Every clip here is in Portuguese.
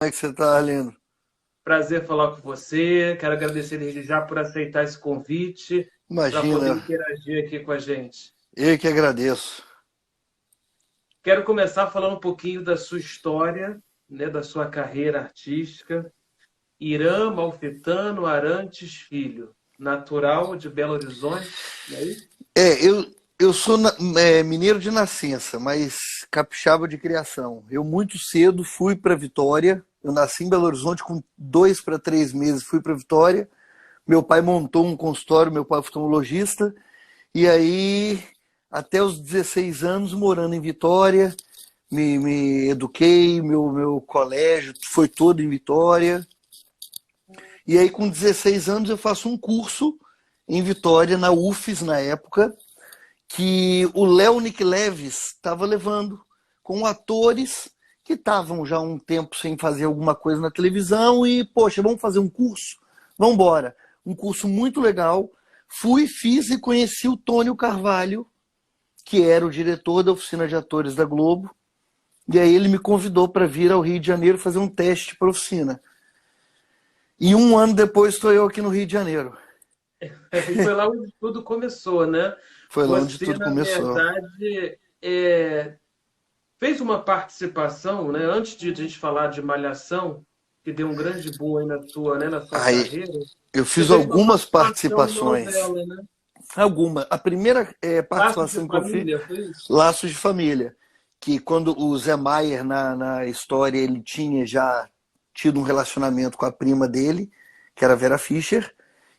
Como é que você tá, Arlindo? Prazer falar com você. Quero agradecer desde já por aceitar esse convite para poder Imagina, interagir aqui com a gente. eu que agradeço. Quero começar falando um pouquinho da sua história, né, da sua carreira artística. Irã Malfitano Arantes Filho, natural de Belo Horizonte, não é isso? Eu sou mineiro de nascença, mas capixaba de criação. Eu muito cedo fui para Vitória. Eu nasci em Belo Horizonte com 2 para 3 meses, fui para Vitória. Meu pai montou um consultório, meu pai é oftalmologista, e aí até os 16 anos morando em Vitória, me eduquei, meu colégio foi todo em Vitória. E aí, com 16 anos, eu faço um curso em Vitória, na UFES, na época, que o Léo Nick Leves estava levando com atores que estavam já há um tempo sem fazer alguma coisa na televisão e, poxa, vamos fazer um curso? Vamos embora. Um curso muito legal. Fui, fiz e conheci o Tônio Carvalho, que era o diretor da oficina de atores da Globo. E aí ele me convidou para vir ao Rio de Janeiro fazer um teste para a oficina. E um ano depois estou eu aqui no Rio de Janeiro. E foi lá onde tudo começou, né? Foi lá onde Você, tudo na começou. verdade, fez uma participação, né? Antes de a gente falar de Malhação, que deu um grande boom aí na sua Aí carreira, eu você fiz fez uma algumas participação em participações. novela, né? Alguma. A primeira Laços de participação que eu fiz, Família, foi isso? Laços de Família. Que quando o Zé Maier, na história, ele tinha já tido um relacionamento com a prima dele, que era a Vera Fischer.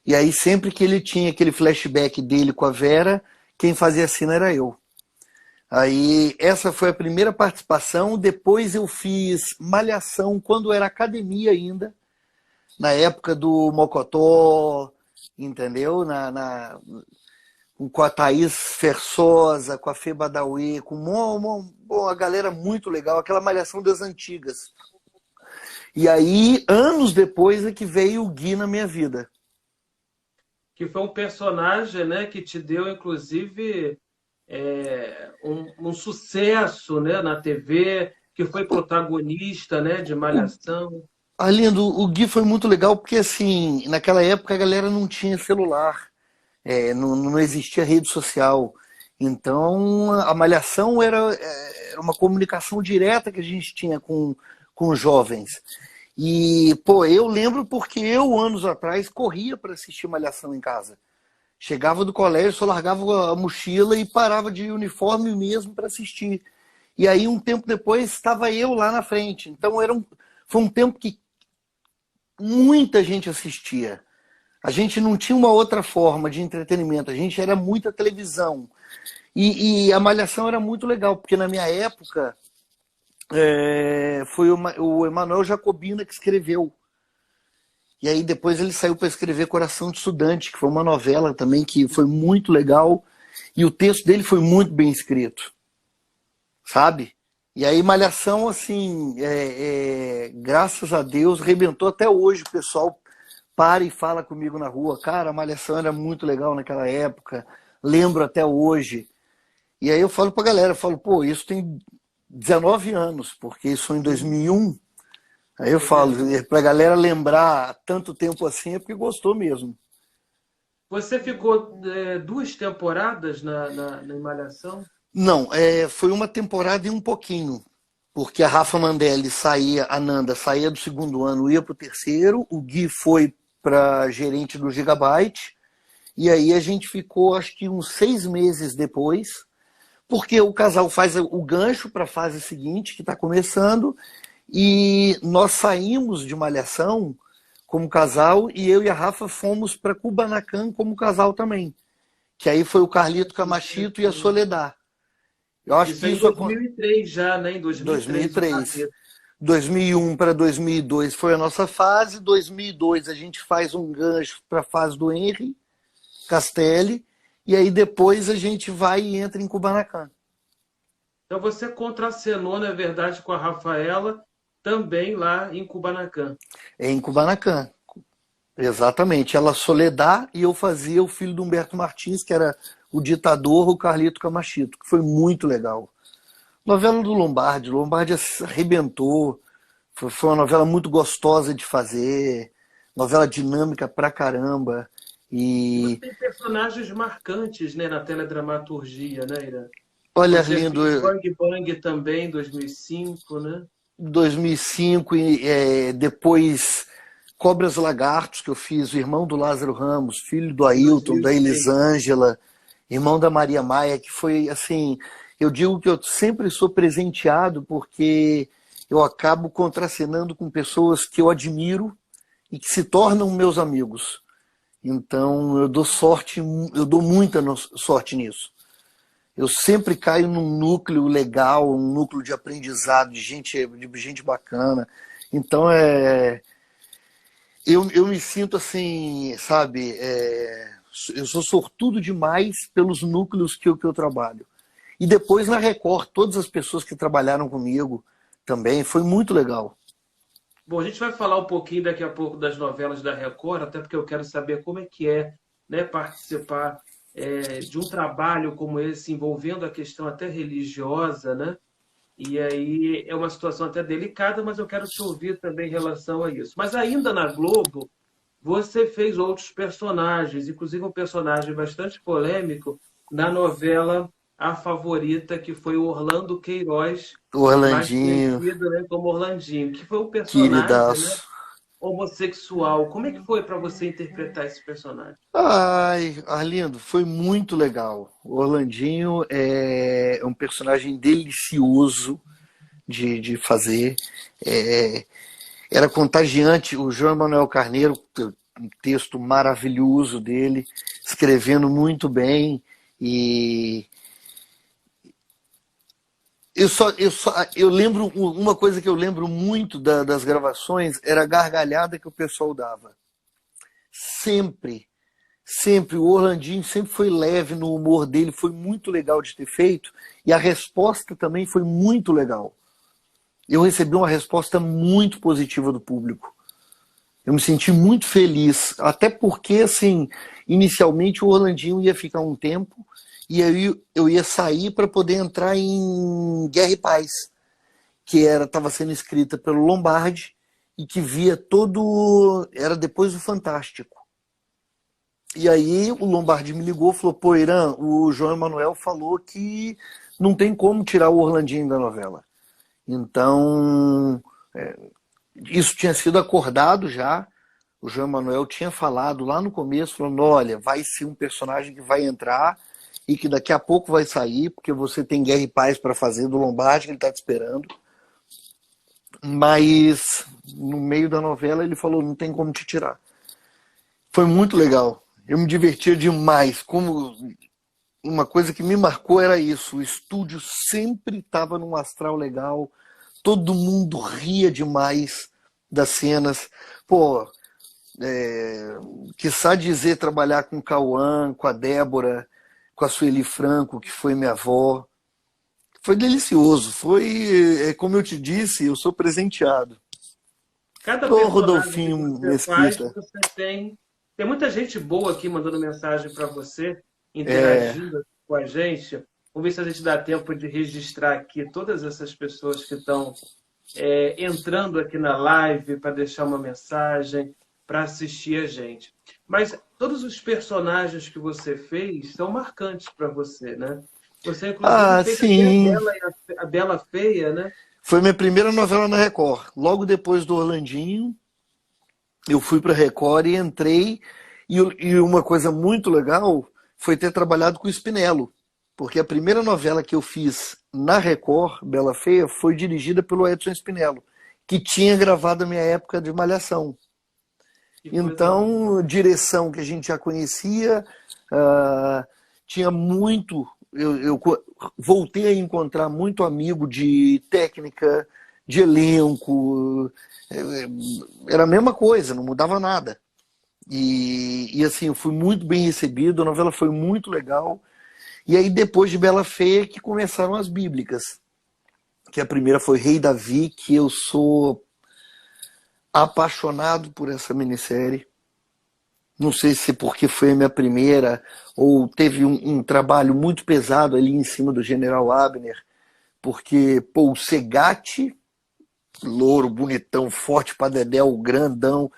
E aí, sempre que ele tinha aquele flashback dele com a Vera, quem fazia a cena era eu. Aí, essa foi a primeira participação. Depois eu fiz Malhação, quando era academia ainda, na época do Mocotó, entendeu? Com a Thaís Fersosa, com a Fê Badawi, com uma galera muito legal, aquela malhação das antigas. E aí, anos depois, é que veio o Gui na minha vida. Que foi um personagem, né, que te deu, inclusive, um sucesso, né, na TV, que foi protagonista, né, de O, Malhação. Arlindo, o Gui foi muito legal porque, assim, naquela época a galera não tinha celular, não existia rede social. Então, a malhação era uma comunicação direta que a gente tinha com os jovens. E, pô, eu lembro porque eu, anos atrás, corria para assistir Malhação em casa. Chegava do colégio, só largava a mochila e parava de uniforme mesmo para assistir. E aí, um tempo depois, estava eu lá na frente. Então, foi um tempo que muita gente assistia. A gente não tinha uma outra forma de entretenimento, a gente era muita televisão. E a Malhação era muito legal, porque na minha época foi o Emanuel Jacobina que escreveu. E aí depois ele saiu para escrever Coração de Estudante, que foi uma novela também que foi muito legal. E o texto dele foi muito bem escrito, sabe? E aí Malhação, assim, graças a Deus, arrebentou até hoje. O pessoal para e fala comigo na rua. Cara, a Malhação era muito legal naquela época. Lembro até hoje. E aí eu falo pra galera, eu falo, pô, isso tem 19 anos, porque isso foi em Sim, 2001. Aí eu é falo, verdade. pra galera lembrar tanto tempo assim é porque gostou mesmo. Você ficou duas temporadas na Malhação? Não, foi uma temporada e um pouquinho, porque a Rafa Mandelli saía, a Nanda saía do segundo ano, ia pro terceiro, o Gui foi para gerente do Gigabyte, e aí a gente ficou acho que uns 6 meses depois, porque o casal faz o gancho para a fase seguinte, que está começando, e nós saímos de Malhação como casal, e eu e a Rafa fomos para Kubanacan como casal também, que aí foi o Carlito Isso Camachito e a Soledad. Eu acho isso que é em isso 2003 já, né? Em 2003 o 2003. Carneiro. 2001 para 2002 foi a nossa fase. 2002 a gente faz um gancho para a fase do Henry Castelli. E aí depois a gente vai e entra em Kubanacan. Então você contracenou, na verdade, com a Rafaela, também lá em Kubanacan. É em Kubanacan. Exatamente. Ela Soledad e eu fazia o filho do Humberto Martins, que era o ditador, o Carlito Camachito, que foi muito legal. Novela do Lombardi. Lombardi arrebentou. Foi uma novela muito gostosa de fazer, novela dinâmica pra caramba. E você E tem personagens marcantes, né, na teledramaturgia, né, Ira? olha, Você Arlindo, fez Bang Bang também, em 2005, né? 2005 e depois Cobras e Lagartos, que eu fiz, o irmão do Lázaro Ramos, filho do Em Ailton, da 2006. Elisângela, irmão da Maria Maia, que foi assim, eu digo que eu sempre sou presenteado porque eu acabo contracenando com pessoas que eu admiro e que se tornam meus amigos. Então eu dou sorte, eu dou muita sorte nisso. Eu sempre caio num núcleo legal, um núcleo de aprendizado, de gente bacana. Então eu me sinto assim, sabe, eu sou sortudo demais pelos núcleos que eu trabalho. E depois na Record, todas as pessoas que trabalharam comigo também, foi muito legal. Bom, a gente vai falar um pouquinho daqui a pouco das novelas da Record, até porque eu quero saber como é que é, né, participar de um trabalho como esse, envolvendo a questão até religiosa, né? E aí é uma situação até delicada, mas eu quero te ouvir também em relação a isso. Mas ainda na Globo, você fez outros personagens, inclusive um personagem bastante polêmico na novela A Favorita, que foi o Orlando Queiroz, O mais Orlandinho, conhecido, né, como Orlandinho, que foi um personagem, né, queridaço. homossexual. Como é que foi para você interpretar esse personagem? Ai, Arlindo, foi muito legal. O Orlandinho é um personagem delicioso de fazer. É, era contagiante. O João Manuel Carneiro, um texto maravilhoso dele, escrevendo muito bem. E eu lembro, uma coisa que eu lembro muito das gravações era a gargalhada que o pessoal dava. Sempre, sempre. O Orlandinho sempre foi leve no humor dele, foi muito legal de ter feito. E a resposta também foi muito legal. Eu recebi uma resposta muito positiva do público. Eu me senti muito feliz, até porque, assim, inicialmente o Orlandinho ia ficar um tempo e aí eu ia sair para poder entrar em Guerra e Paz, que estava sendo escrita pelo Lombardi e que via todo, era depois do Fantástico. E aí o Lombardi me ligou e falou: pô, Irã, o João Emanuel falou que não tem como tirar o Orlandinho da novela. Então, isso tinha sido acordado já. O João Emanuel tinha falado lá no começo, falando: olha, vai ser um personagem que vai entrar e que daqui a pouco vai sair, porque você tem Guerra e Paz para fazer do Lombardi, que ele está te esperando. Mas no meio da novela ele falou: não tem como te tirar. Foi muito legal. Eu me divertia demais. Como uma coisa que me marcou era isso. O estúdio sempre estava num astral legal. Todo mundo ria demais das cenas. Pô, quiçá dizer trabalhar com o Cauã, com a Débora, com a Sueli Franco, que foi minha avó. Foi delicioso. Foi, como eu te disse, eu sou presenteado. Cada Ô, personagem que Rodolfinho você faz, Mesquita. você tem. Tem muita gente boa aqui mandando mensagem para você, É, interagindo com a gente. Vamos ver se a gente dá tempo de registrar aqui todas essas pessoas que estão entrando aqui na live para deixar uma mensagem, para assistir a gente. Mas todos os personagens que você fez são marcantes para você, né? Você, inclusive, ah, fez até a sim. Bela, a Bela Feia, né? Foi minha primeira novela na Record. Logo depois do Orlandinho, eu fui para Record e entrei. E uma coisa muito legal foi ter trabalhado com o Spinello, porque a primeira novela que eu fiz na Record, Bela Feia, foi dirigida pelo Edson Spinello, que tinha gravado a minha época de Malhação. Que coisa boa. Então, direção que a gente já conhecia, ah, tinha muito. Eu voltei a encontrar muito amigo de técnica, de elenco. Era a mesma coisa, não mudava nada. E assim, eu fui muito bem recebido, a novela foi muito legal. E aí, depois de Bela Feia, que começaram as bíblicas. Que a primeira foi Rei Davi, que eu sou apaixonado por essa minissérie. Não sei se porque foi a minha primeira, ou teve um trabalho muito pesado ali em cima do General Abner, porque, pô, o Segatti louro, bonitão, forte pra dedéu, grandão.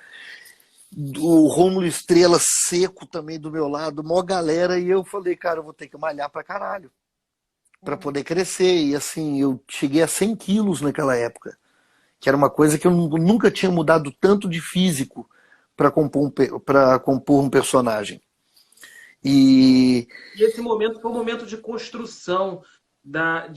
O Rômulo Estrela seco também do meu lado, mó galera, e eu falei, cara, eu vou ter que malhar pra caralho, pra poder crescer. E assim, eu cheguei a 100 quilos naquela época, que era uma coisa que eu nunca tinha mudado tanto de físico para compor um personagem. E E esse momento foi um momento de construção da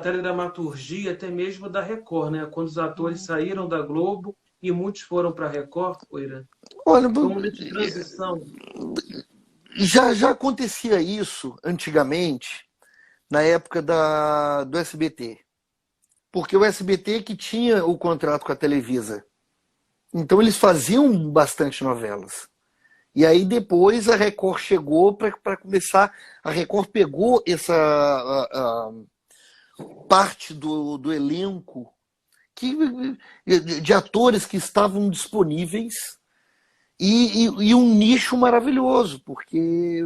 teledramaturgia, até mesmo da Record, né? Quando os atores saíram da Globo e muitos foram para a Record, Oira. olha, Foi um momento de transição. já acontecia isso antigamente, na época do SBT. Porque o SBT que tinha o contrato com a Televisa. Então eles faziam bastante novelas. E aí depois a Record chegou para começar. A Record pegou essa parte do elenco que, de atores que estavam disponíveis e um nicho maravilhoso, porque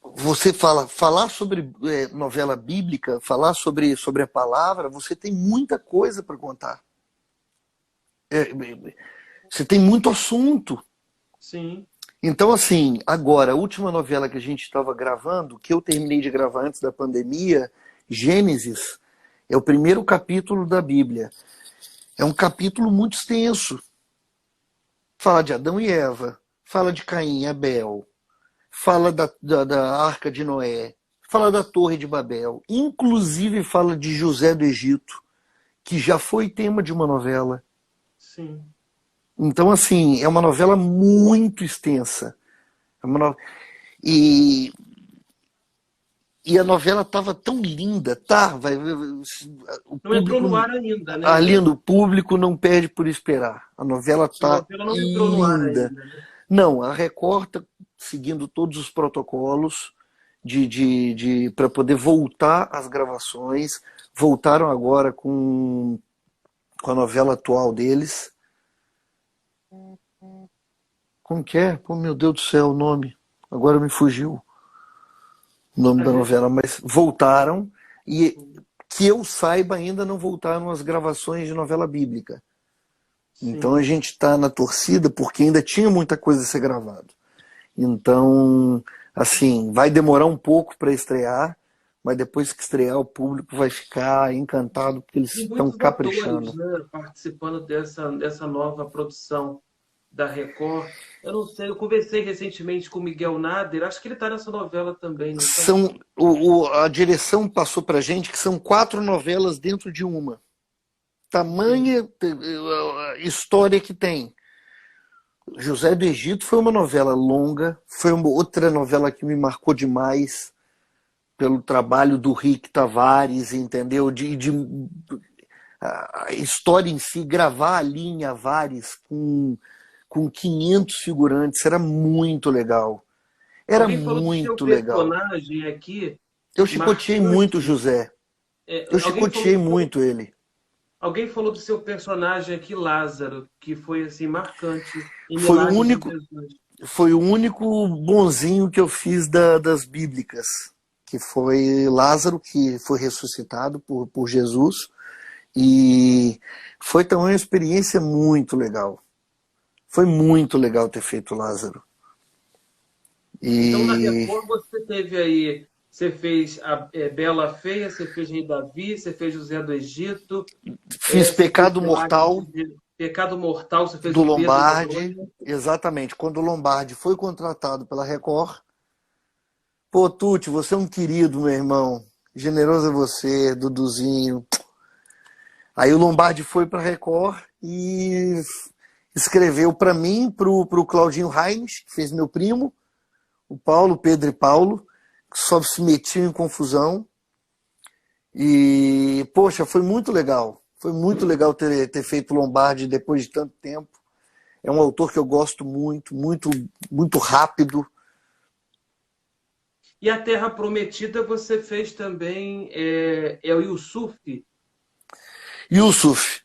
você falar sobre novela bíblica, falar sobre a palavra, você tem muita coisa para contar. Você tem muito assunto. Sim. Então, assim, agora, a última novela que a gente estava gravando, que eu terminei de gravar antes da pandemia, Gênesis, é o primeiro capítulo da Bíblia. É um capítulo muito extenso. Fala de Adão e Eva, fala de Caim e Abel, fala da Arca de Noé, fala da Torre de Babel, inclusive fala de José do Egito, que já foi tema de uma novela. Sim. Então, assim, é uma novela muito extensa. E, e a novela estava tão linda, tá? O Não entrou no público, ar ainda, né, Ira? lindo, o público não perde por esperar. A novela A tá novela não entrou no ar linda. ainda, né? Não, a Record tá seguindo todos os protocolos para poder voltar às gravações. Voltaram agora com a novela atual deles. Como que é? Pô, meu Deus do céu, o nome. Agora me fugiu o nome A da gente, novela, mas voltaram e que eu saiba ainda não voltaram as gravações de novela bíblica. Então a sim. gente está na torcida porque ainda tinha muita coisa a ser gravado. Então, assim, vai demorar um pouco para estrear, mas depois que estrear o público vai ficar encantado porque eles E estão muitos atores, caprichando. né, participando dessa nova produção da Record. Eu não sei, eu conversei recentemente com o Miguel Nader, acho que ele está nessa novela também, não está? A direção passou para gente que são 4 novelas dentro de uma. Sim. Tamanha história que tem. José do Egito foi uma novela longa, foi uma outra novela que me marcou demais pelo trabalho do Rick Tavares, entendeu? A história em si, gravar ali em Avares com 500 figurantes, era muito legal. Era Alguém falou do seu muito legal. personagem aqui, Eu chicoteei muito o marcante. José. Eu Alguém falou chicoteei muito ele. alguém falou do seu personagem aqui, Lázaro, que foi assim marcante em Foi o Milagres de único, Jesus. foi o único bonzinho que eu fiz das bíblicas, que foi Lázaro, que foi ressuscitado por Jesus. E foi também uma experiência muito legal. Foi muito legal ter feito Lázaro. Então, na E Record, você teve aí, você fez a Bela Feia, você fez Rei Davi, você fez José do Egito, fiz você fez Pecado Milagres Mortal de Pecado Mortal, você fez do o Pedro Lombardi. Noronha. Exatamente. Quando o Lombardi foi contratado pela Record, pô, Tuti, você é um querido, meu irmão. Generoso é você, Duduzinho. Aí o Lombardi foi para a Record e escreveu para mim, pro Claudinho Reines, que fez meu primo, o Paulo, Pedro e Paulo, que só se metiam em confusão. E, poxa, foi muito legal. Foi muito legal ter feito Lombardi depois de tanto tempo. É um autor que eu gosto muito, muito, muito rápido. E a Terra Prometida você fez também, é o Yusuf. Yusuf,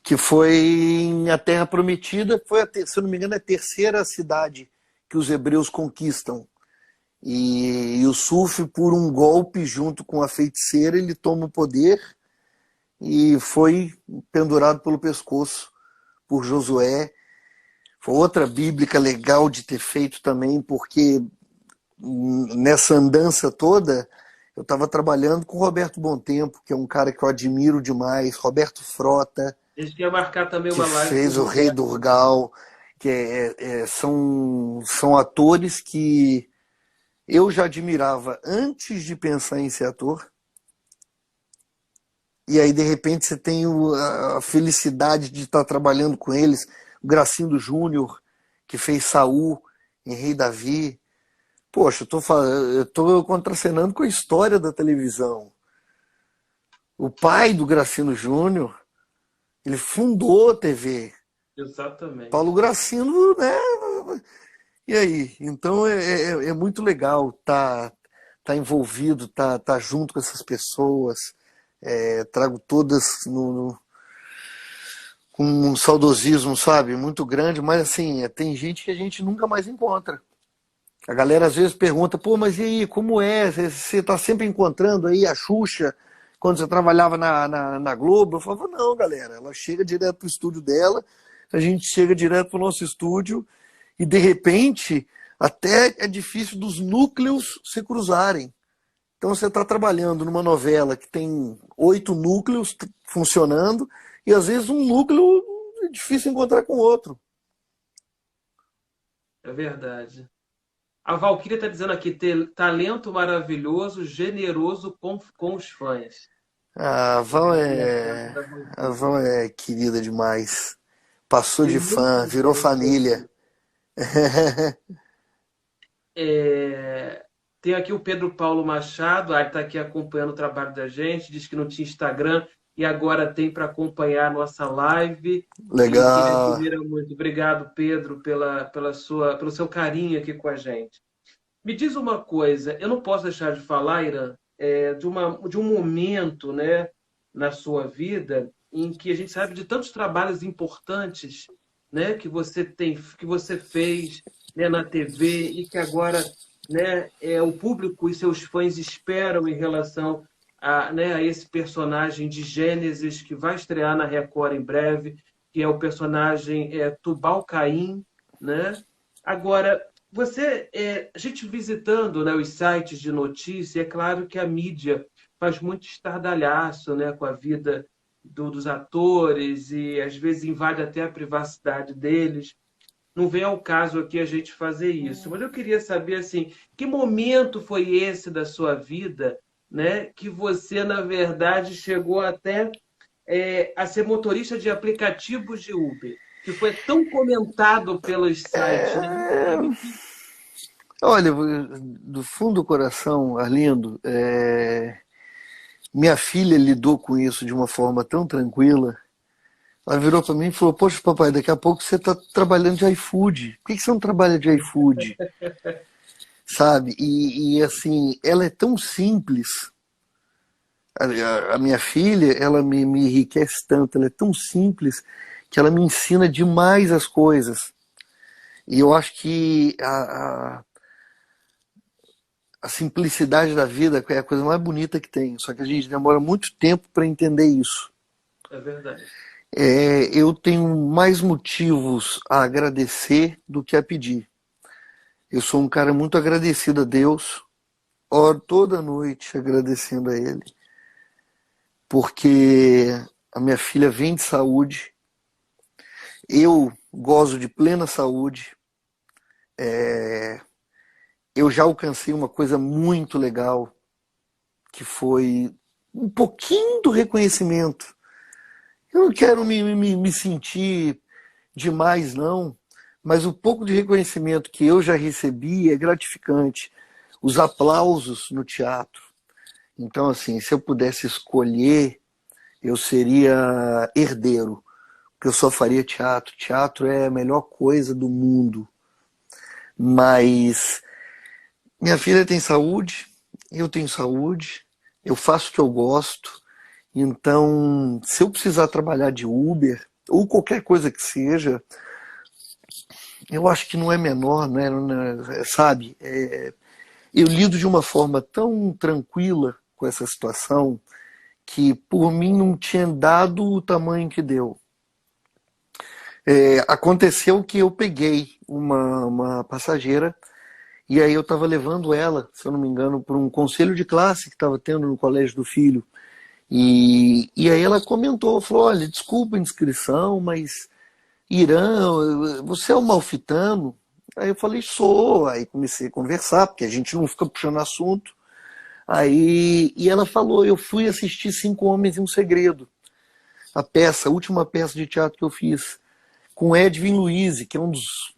que foi em A Terra Prometida, foi, se eu não me engano, a terceira cidade que os hebreus conquistam. E Yusuf, por um golpe junto com a feiticeira, ele toma o poder e foi pendurado pelo pescoço por Josué. Foi outra bíblica legal de ter feito também, porque nessa andança toda eu estava trabalhando com o Roberto Bontempo, que é um cara que eu admiro demais, Roberto Frota, A gente quer marcar também que uma live com o fez o Rei Roberto. Durgal, que são atores que eu já admirava antes de pensar em ser ator. E aí, de repente, você tem a felicidade de estar trabalhando com eles. O Gracindo Júnior, que fez Saul em Rei Davi. Poxa, eu tô contracenando com a história da televisão. O pai do Gracindo Júnior, ele fundou a TV. Paulo Exatamente. Gracindo, né? E aí? Então é muito legal tá envolvido, tá junto com essas pessoas. Trago todas com um saudosismo, sabe? Muito grande, mas assim, tem gente que a gente nunca mais encontra. A galera às vezes pergunta, pô, mas e aí, como é? Você tá sempre encontrando aí a Xuxa quando você trabalhava na Globo? Eu falava, não, galera, ela chega direto pro estúdio dela, a gente chega direto pro nosso estúdio e de repente até é difícil dos núcleos se cruzarem. Então você está trabalhando numa novela que tem 8 núcleos funcionando e às vezes um núcleo é difícil encontrar com o outro. É verdade. A Valquíria está dizendo aqui, ter talento maravilhoso, generoso com os fãs. A Val Essa é a mensagem é, da a Valquíria. Val é querida demais. Passou Tem de fã, muita virou gente família. aqui. É, tem aqui o Pedro Paulo Machado, ele está aqui acompanhando o trabalho da gente, diz que não tinha Instagram e agora tem para acompanhar a nossa live e que ele Legal. admira muito. Obrigado, Pedro, pelo seu carinho aqui com a gente. Me diz uma coisa, eu não posso deixar de falar, Irã, de um momento, né, na sua vida em que a gente sabe de tantos trabalhos importantes, né, que você fez, né, na TV e que agora, né, o público e seus fãs esperam em relação a esse personagem de Gênesis que vai estrear na Record em breve, que é o personagem Tubal Caim, né? Agora, a gente visitando, né, os sites de notícia, é claro que a mídia faz muito estardalhaço, né, com a vida dos atores e às vezes invade até a privacidade deles. Não vem ao caso aqui a gente fazer isso, mas eu queria saber assim, que momento foi esse da sua vida, né, que você na verdade chegou até a ser motorista de aplicativos de Uber, que foi tão comentado pelos sites, né? Olha, do fundo do coração, Arlindo, minha filha lidou com isso de uma forma tão tranquila. Ela virou para mim e falou: poxa, papai, daqui a pouco você está trabalhando de iFood. Por que você não trabalha de iFood? Sabe? Assim, ela é tão simples. A minha filha, ela me enriquece tanto, ela é tão simples que ela me ensina demais as coisas. E eu acho que a simplicidade da vida é a coisa mais bonita que tem. Só que a gente demora muito tempo para entender isso. É verdade. Eu tenho mais motivos a agradecer do que a pedir. Eu sou um cara muito agradecido a Deus, oro toda noite agradecendo a Ele, porque a minha filha vem de saúde, eu gozo de plena saúde, eu já alcancei uma coisa muito legal, que foi um pouquinho do reconhecimento. Eu não quero me sentir demais, não, mas o pouco de reconhecimento que eu já recebi é gratificante. Os aplausos no teatro. Então, assim, se eu pudesse escolher, eu seria herdeiro, porque eu só faria teatro. Teatro é a melhor coisa do mundo. Mas minha filha tem saúde, eu tenho saúde, eu faço o que eu gosto. Então, se eu precisar trabalhar de Uber, ou qualquer coisa que seja, eu acho que não é menor, né? Sabe? Eu lido de uma forma tão tranquila com essa situação que por mim não tinha dado o tamanho que deu. Aconteceu que eu peguei uma passageira e aí eu estava levando ela, se eu não me engano, para um conselho de classe que estava tendo no colégio do filho. E aí ela comentou, falou, olha, desculpa a indiscrição, mas Irã, você é um malfitano? Aí eu falei, sou. Aí comecei a conversar, porque a gente não fica puxando assunto. E ela falou, eu fui assistir Cinco Homens e um Segredo, a última peça de teatro que eu fiz, com Edwin Luiz, que é um dos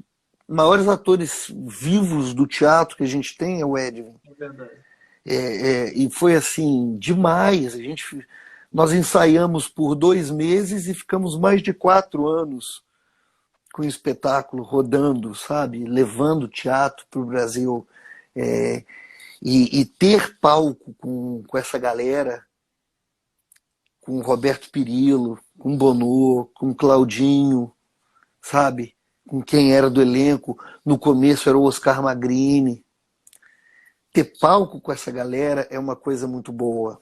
maiores atores vivos do teatro que a gente tem, é o Edwin. É verdade. E foi assim, demais. Nós ensaiamos por 2 meses e ficamos mais de 4 anos com o espetáculo rodando, sabe? Levando teatro para o Brasil. E ter palco com essa galera, com o Roberto Pirillo, com o Bonô, com o Claudinho, sabe? Com quem era do elenco. No começo era o Oscar Magrini. Ter palco com essa galera é uma coisa muito boa.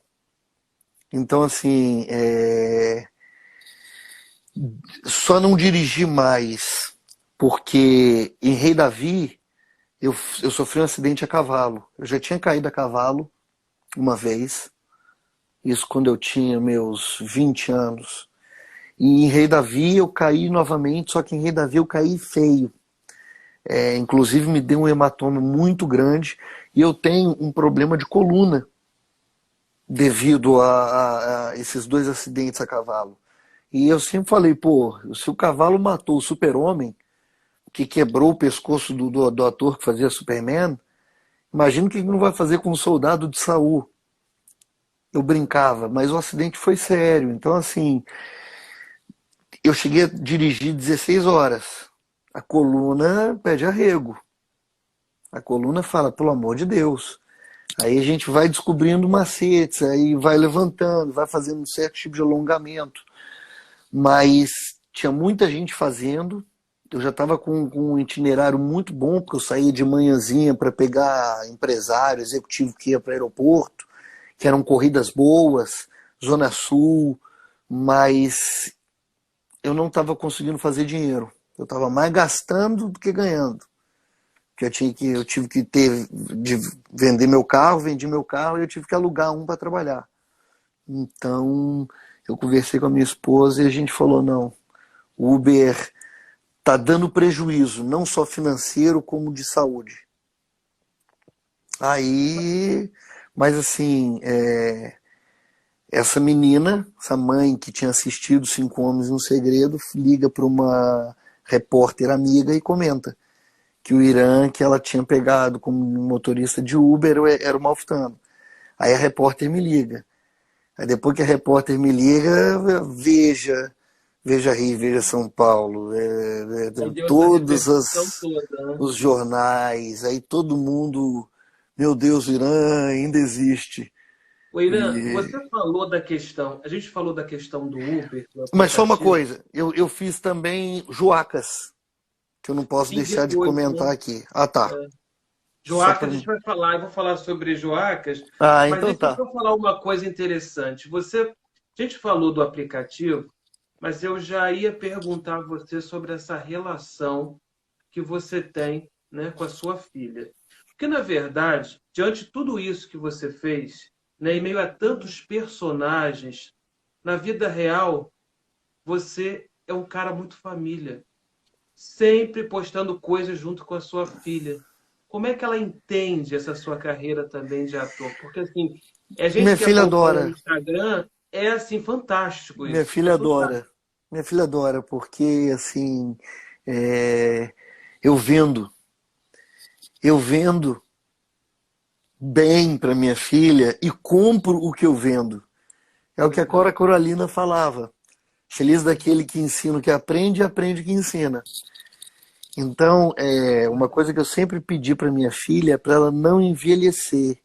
Então, assim, só não dirigi mais, porque em Rei Davi eu sofri um acidente a cavalo. Eu já tinha caído a cavalo uma vez, isso quando eu tinha meus 20 anos. E em Rei Davi eu caí novamente, só que em Rei Davi eu caí feio. Inclusive me deu um hematoma muito grande e eu tenho um problema de coluna devido a esses 2 acidentes a cavalo. E eu sempre falei, pô, se o cavalo matou o Super-Homem, que quebrou o pescoço do ator que fazia Superman, imagina o que ele não vai fazer com um soldado de Saul. Eu brincava, mas o acidente foi sério. Então, assim, eu cheguei a dirigir 16 horas. A coluna pede arrego. A coluna fala, pelo amor de Deus. Aí a gente vai descobrindo macetes, aí vai levantando, vai fazendo um certo tipo de alongamento. Mas tinha muita gente fazendo. Eu já estava com um itinerário muito bom, porque eu saía de manhãzinha para pegar empresário, executivo que ia para o aeroporto, que eram corridas boas, Zona Sul, mas eu não estava conseguindo fazer dinheiro. Eu estava mais gastando do que ganhando. Eu tive que de vender meu carro, vendi meu carro e eu tive que alugar um para trabalhar. Então, eu conversei com a minha esposa e a gente falou, não, o Uber está dando prejuízo, não só financeiro, como de saúde. Aí, mas assim, essa menina, essa mãe que tinha assistido Cinco Homens e um Segredo, liga para uma repórter amiga e comenta que o Irã, que ela tinha pegado como motorista de Uber, era o malfitano. Aí a repórter me liga. Aí depois que a repórter me liga, Veja Rio, Veja São Paulo, Aí deu essa todos repercussão toda, né? os jornais, aí todo mundo, meu Deus, o Irã ainda existe. O Irã, E... você falou da questão, a gente falou da questão do Uber, do Mas só uma aplicativo, coisa, eu fiz também Joacas, que eu não posso sim, deixar de depois, comentar né? aqui. Ah, tá. Só Joacas, para. a gente vai falar, eu vou falar sobre Joacas, Ah, mas então deixa eu tá. só falar uma coisa interessante. A gente falou do aplicativo, mas eu já ia perguntar a você sobre essa relação que você tem, né, com a sua filha. Porque, na verdade, diante de tudo isso que você fez, né, em meio a tantos personagens, na vida real, você é um cara muito família, sempre postando coisas junto com a sua filha. Como é que ela entende essa sua carreira também de ator? Porque, assim, a gente Minha que filha acompanha no adora. Instagram, é, assim, fantástico Minha isso. É filha fantástico. adora. Minha filha adora, porque assim, é, eu vendo, eu vendo bem para minha filha e compro o que eu vendo. É o que a Cora Legal. Coralina falava. Feliz daquele que ensina o que aprende e aprende o que ensina. Então, uma coisa que eu sempre pedi para minha filha é para ela não envelhecer.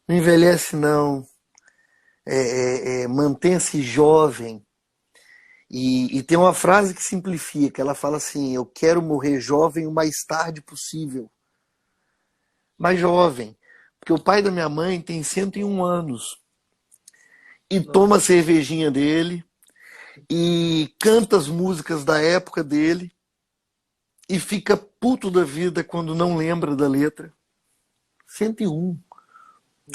Não envelhece, não. Mantenha-se jovem. E tem uma frase que simplifica. Ela fala assim: eu quero morrer jovem o mais tarde possível. Mais jovem. Porque o pai da minha mãe tem 101 anos. e toma a cervejinha dele e canta as músicas da época dele e fica puto da vida quando não lembra da letra. 101.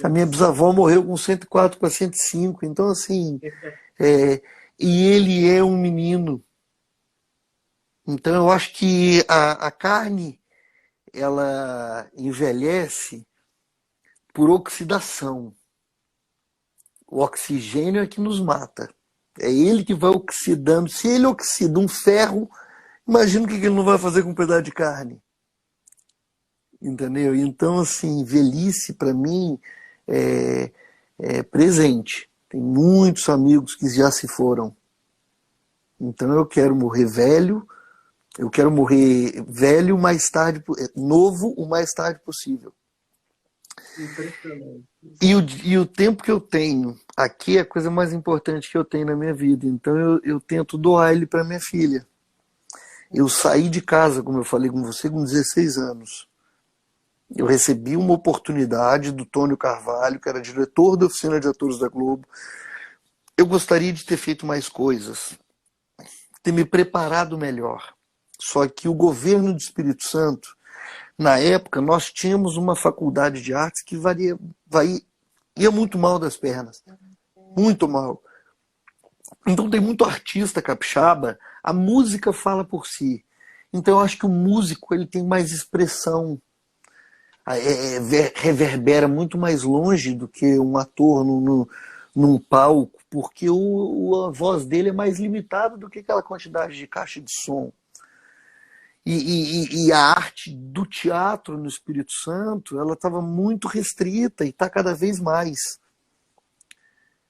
A minha bisavó morreu com 104 para 105. Então, assim, é, e ele é um menino. Então, eu acho que a carne, ela envelhece por oxidação. O oxigênio é que nos mata. É ele que vai oxidando. Se ele oxida um ferro, imagina o que ele não vai fazer com um pedaço de carne. Entendeu? Então, assim, velhice para mim é presente. Tem muitos amigos que já se foram. Então eu quero morrer velho, eu quero morrer velho mais tarde, novo o mais tarde possível. Impressionante. E o tempo que eu tenho aqui é a coisa mais importante que eu tenho na minha vida. Então eu tento doar ele para minha filha. Eu saí de casa, como eu falei com você, com 16 anos. Eu recebi uma oportunidade do Tônio Carvalho, que era diretor da oficina de atores da Globo. Eu gostaria de ter feito mais coisas, ter me preparado melhor. Só que o governo do Espírito Santo, na época, nós tínhamos uma faculdade de artes que ia muito mal das pernas. Muito mal. Então tem muito artista capixaba, a música fala por si. Então eu acho que o músico ele tem mais expressão, reverbera muito mais longe do que um ator num palco, porque a voz dele é mais limitada do que aquela quantidade de caixa de som. E a arte do teatro no Espírito Santo, ela estava muito restrita e está cada vez mais.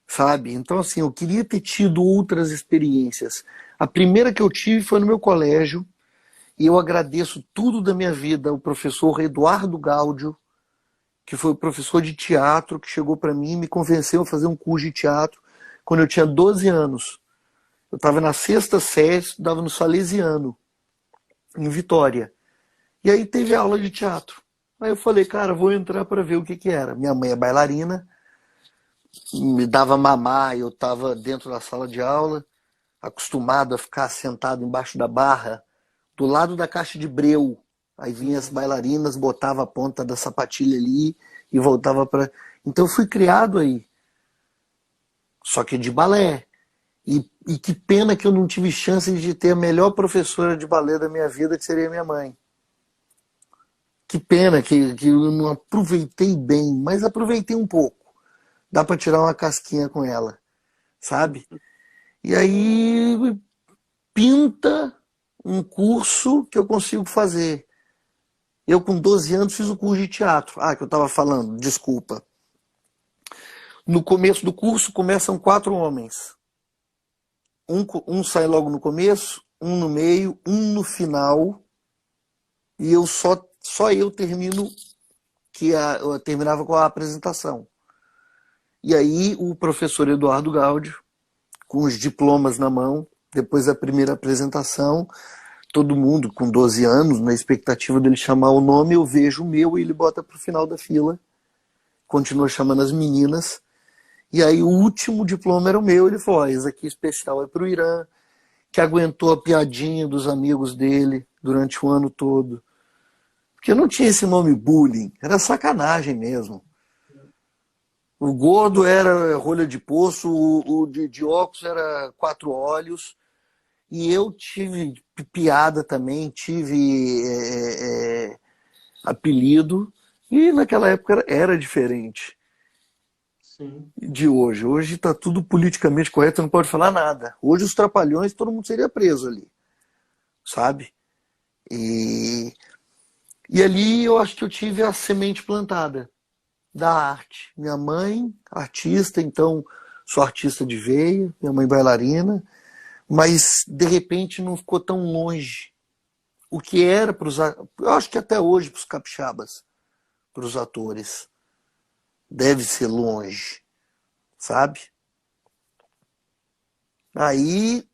Sabe? Então, assim, eu queria ter tido outras experiências. A primeira que eu tive foi no meu colégio, e eu agradeço tudo da minha vida ao professor Eduardo Gáudio, que foi o professor de teatro, que chegou para mim e me convenceu a fazer um curso de teatro quando eu tinha 12 anos. Eu estava na sexta série, estudava no Salesiano, em Vitória. E aí teve aula de teatro. Aí eu falei, cara, vou entrar para ver o que era. Minha mãe é bailarina, me dava mamar, eu estava dentro da sala de aula, acostumado a ficar sentado embaixo da barra, do lado da caixa de breu. Aí vinha as bailarinas, botava a ponta da sapatilha ali e voltava para. Então eu fui criado aí. Só que de balé. E que pena que eu não tive chance de ter a melhor professora de balé da minha vida, que seria minha mãe. Que pena que eu não aproveitei bem, mas aproveitei um pouco. Dá para tirar uma casquinha com ela, sabe? E aí pinta um curso que eu consigo fazer. Eu, com 12 anos, fiz o curso de teatro. Ah, que eu estava falando, desculpa. No começo do curso, começam 4 homens. Um sai logo no começo, um no meio, um no final. E eu só eu termino, eu terminava com a apresentação. E aí o professor Eduardo Gáudio, com os diplomas na mão, depois da primeira apresentação, todo mundo com 12 anos, na expectativa dele chamar o nome, eu vejo o meu e ele bota pro final da fila, continua chamando as meninas, e aí o último diploma era o meu, ele falou, esse aqui especial é pro Irã, que aguentou a piadinha dos amigos dele durante o ano todo. Porque não tinha esse nome bullying, era sacanagem mesmo. O gordo era rolha de poço, o de óculos era 4 olhos, e eu tive piada também, tive apelido, e naquela época era diferente. Sim. De hoje. Hoje está tudo politicamente correto, não pode falar nada. Hoje os trapalhões, todo mundo seria preso ali, sabe? E ali eu acho que eu tive a semente plantada da arte. Minha mãe, artista, então sou artista de veia, minha mãe bailarina, mas de repente não ficou tão longe. O que era para os... Eu acho que até hoje para os capixabas, para os atores, deve ser longe, sabe? Aí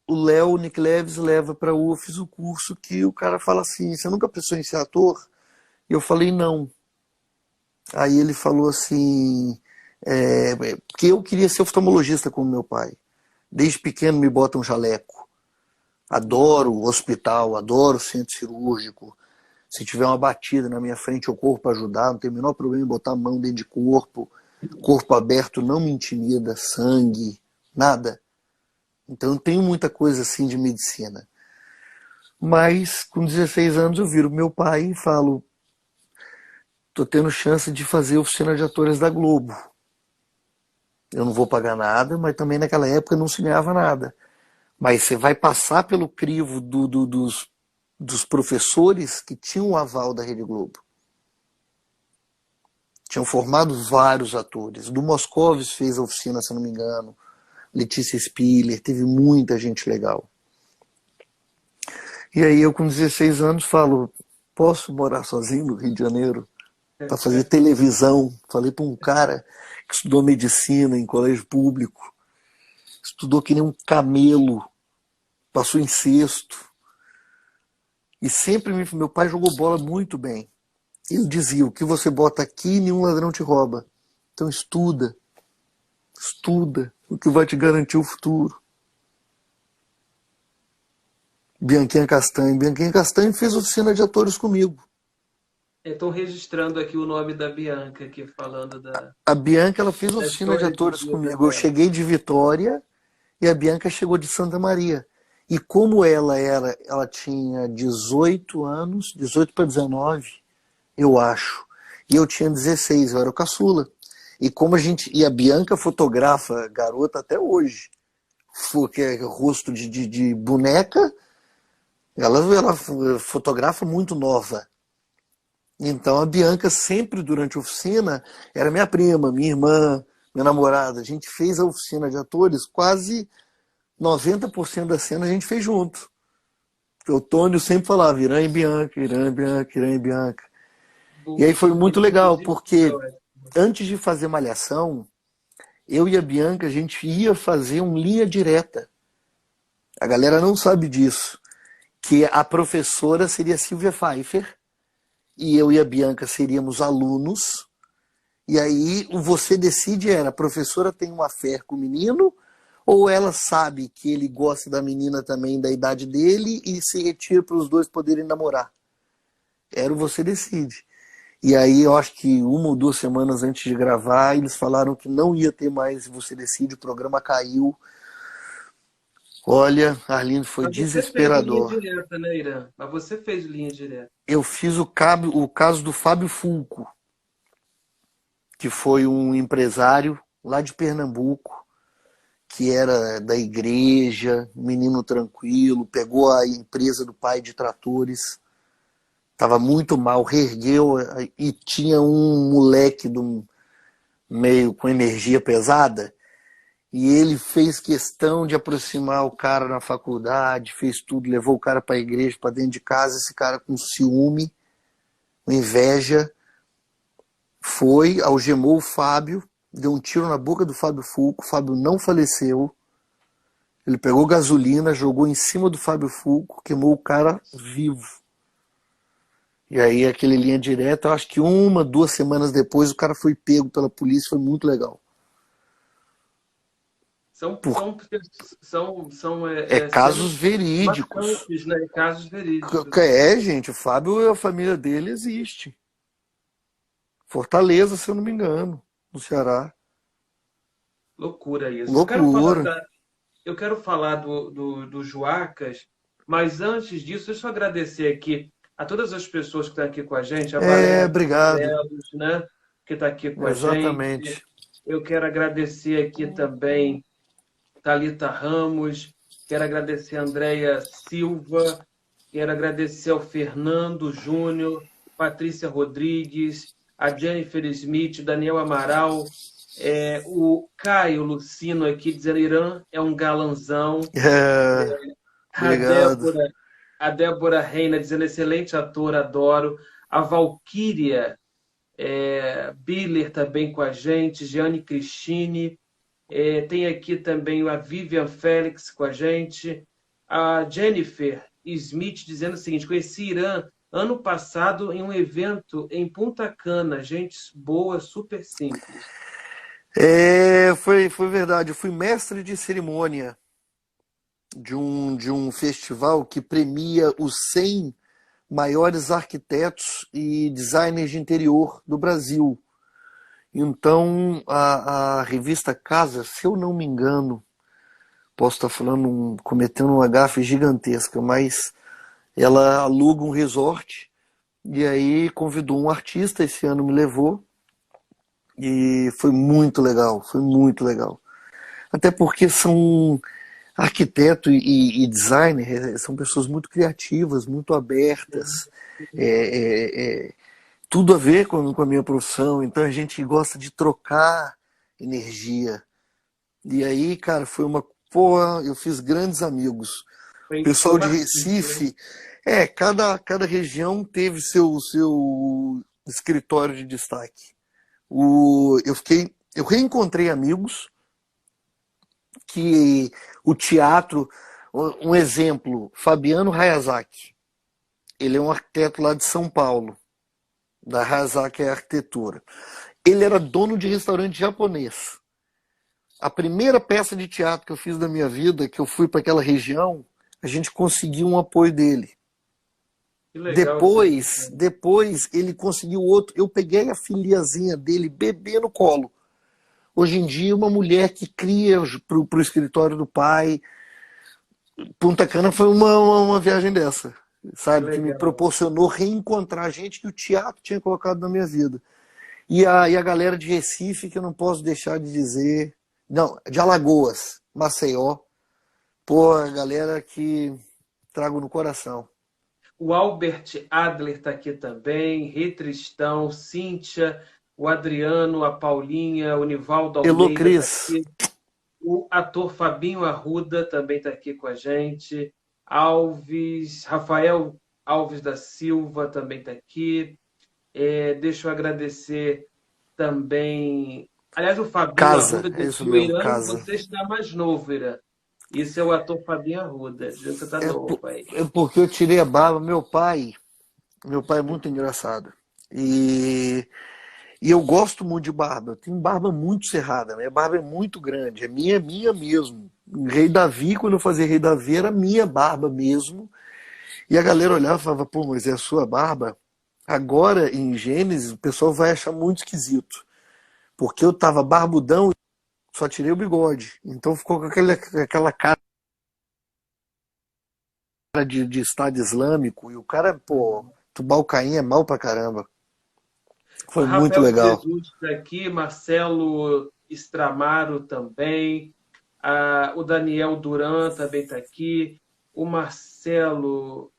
o Léo Nick Leves leva para o UFES o curso que o cara fala assim, você nunca pensou em ser ator? E eu falei, não. Aí ele falou assim, Porque eu queria ser oftalmologista como meu pai. Desde pequeno me bota um jaleco. Adoro o hospital, adoro o centro cirúrgico. Se tiver uma batida na minha frente, eu corro para ajudar, não tem o menor problema em botar a mão dentro de corpo. Corpo aberto não me intimida, sangue, nada. Então eu tenho muita coisa assim de medicina. Mas com 16 anos eu viro meu pai e falo, tô tendo chance de fazer oficina de atores da Globo. Eu não vou pagar nada, mas também naquela época não se ganhava nada. Mas você vai passar pelo crivo dos professores que tinham o aval da Rede Globo. Tinham formado vários atores. Do Moscovis fez a oficina, se não me engano. Letícia Spiller, teve muita gente legal. E aí eu com 16 anos falo, posso morar sozinho no Rio de Janeiro? Para fazer televisão. Falei para um cara que estudou medicina em colégio público. Estudou que nem um camelo. Passou em sexto. E sempre meu pai jogou bola muito bem. Ele dizia, o que você bota aqui, nenhum ladrão te rouba. Então estuda. Estuda. O que vai te garantir o futuro. Bianquinha Castanho. Bianquinha Castanho fez oficina de atores comigo. Estou registrando aqui o nome da Bianca, aqui falando A Bianca ela fez da oficina de história de atores vida comigo. Eu dela. cheguei de Vitória e a Bianca chegou de Santa Maria. E como ela tinha 18 anos, 18 para 19, eu acho. E eu tinha 16, eu era o caçula. E como a Bianca fotografa garota até hoje, que é rosto de boneca, ela fotografa muito nova. Então a Bianca sempre durante a oficina era minha prima, minha irmã, minha namorada. A gente fez a oficina de atores, quase 90% da cena a gente fez junto. Porque o Tônio sempre falava Irã e Bianca, Irã e Bianca, Irã e Bianca. E aí foi muito legal, porque antes de fazer Malhação, eu e a Bianca, a gente ia fazer um linha direta. A galera não sabe disso. Que a professora seria Silvia Pfeiffer, e eu e a Bianca seríamos alunos, e aí o Você Decide era, a professora tem uma fé com o menino, ou ela sabe que ele gosta da menina também, da idade dele, e se retira para os dois poderem namorar. Era o Você Decide. E aí eu acho que 1 ou 2 semanas antes de gravar, eles falaram que não ia ter mais Você Decide, o programa caiu. Olha, Arlindo, foi Mas você fez o linha desesperador. direta, né, Irã? Mas você fez o linha direta. Eu fiz o caso do Fábio Fulco, que foi um empresário lá de Pernambuco, que era da igreja, menino tranquilo, pegou a empresa do pai de tratores, estava muito mal, reergueu, e tinha um moleque meio com energia pesada, e ele fez questão de aproximar o cara na faculdade, fez tudo, levou o cara para a igreja, para dentro de casa, esse cara com ciúme, com inveja, foi, algemou o Fábio, deu um tiro na boca do Fábio Fulco, o Fábio não faleceu, ele pegou gasolina, jogou em cima do Fábio Fulco, queimou o cara vivo. E aí aquele linha direta, eu acho que 1, 2 semanas depois o cara foi pego pela polícia, foi muito legal. São, Por, são, são casos cenas verídicos. marcantes, né? Casos verídicos. Gente, o Fábio e a família dele existe. Fortaleza, se eu não me engano, no Ceará. Loucura isso. Loucura. Eu quero falar do Joacas, mas antes disso, deixa eu agradecer aqui a todas as pessoas que estão aqui com a gente, a Valéria Obrigado. Barcelos, né, que está aqui com a gente. Exatamente. Eu quero agradecer aqui também Thalita Ramos, quero agradecer a Andréia Silva, quero agradecer ao Fernando Júnior, Patrícia Rodrigues, a Jennifer Smith, Daniel Amaral, o Caio Lucino aqui dizendo Irã é um galanzão. A Obrigado. Débora Reina dizendo excelente ator, adoro. A Valquíria Biller também com a gente, Giane Cristine. Tem aqui também a Vivian Félix com a gente. A Jennifer Smith dizendo o seguinte: conheci Irã ano passado em um evento em Punta Cana. Gente boa, super simples. Foi verdade. Eu fui mestre de cerimônia de um festival que premia os 100 maiores arquitetos e designers de interior do Brasil. Então, a revista Casa, se eu não me engano, posso estar falando, cometendo uma gafe gigantesca, mas ela aluga um resort e aí convidou um artista, esse ano me levou, e foi muito legal, foi muito legal. Até porque são arquiteto e designer, são pessoas muito criativas, muito abertas, é, é, é, tudo a ver com a minha profissão, então a gente gosta de trocar energia. E aí, cara, foi uma. Porra, eu fiz grandes amigos. O Foi pessoal de marcante, né? Recife, cada região teve seu escritório de destaque. Eu reencontrei amigos que o teatro, um exemplo, Fabiano Hayazaki, ele é um arquiteto lá de São Paulo, da Hayazaki Arquitetura. Ele era dono de restaurante japonês. A primeira peça de teatro que eu fiz da minha vida, que eu fui para aquela região, a gente conseguiu um apoio dele. Que legal isso aí. Depois ele conseguiu outro. Eu peguei a filhazinha dele, bebê no colo. Hoje em dia, uma mulher que cria para o escritório do pai. Punta Cana foi uma viagem dessa, Que sabe? Que me legal. proporcionou reencontrar gente que o teatro tinha colocado na minha vida. E a galera de Recife, que eu não posso deixar de dizer. Não, de Alagoas, Maceió. Pô, a galera que trago no coração. O Albert Adler está aqui também, Rê Tristão, Cíntia, o Adriano, a Paulinha, o Nivaldo Elô Almeida está Cris, aqui. O ator Fabinho Arruda também está aqui com a gente. Alves, Rafael Alves da Silva também está aqui. Deixa eu agradecer também. Aliás, o Fabinho Casa, Arruda é disse isso que o mesmo, Irã, Casa. você está mais novo, Irã. Isso é o ator Fabinho Arruda, dizendo que você está É, novo aí. é porque eu tirei a barba. Meu pai é muito engraçado. E eu gosto muito de barba. Eu tenho barba muito cerrada. Minha barba é muito grande. É minha mesmo. Em Rei Davi, quando eu fazia Rei Davi, era minha barba mesmo. E a galera olhava e falava, pô, mas é a sua barba? Agora, em Gênesis, o pessoal vai achar muito esquisito. Porque eu tava barbudão, só tirei o bigode. Então ficou com aquela cara de Estado Islâmico. E o cara, pô, Tubalcaim é mal pra caramba. O Foi muito Rafael de legal. Jesus está aqui, Marcelo Stramaro também, o Daniel Duran também está aqui, o Marcelo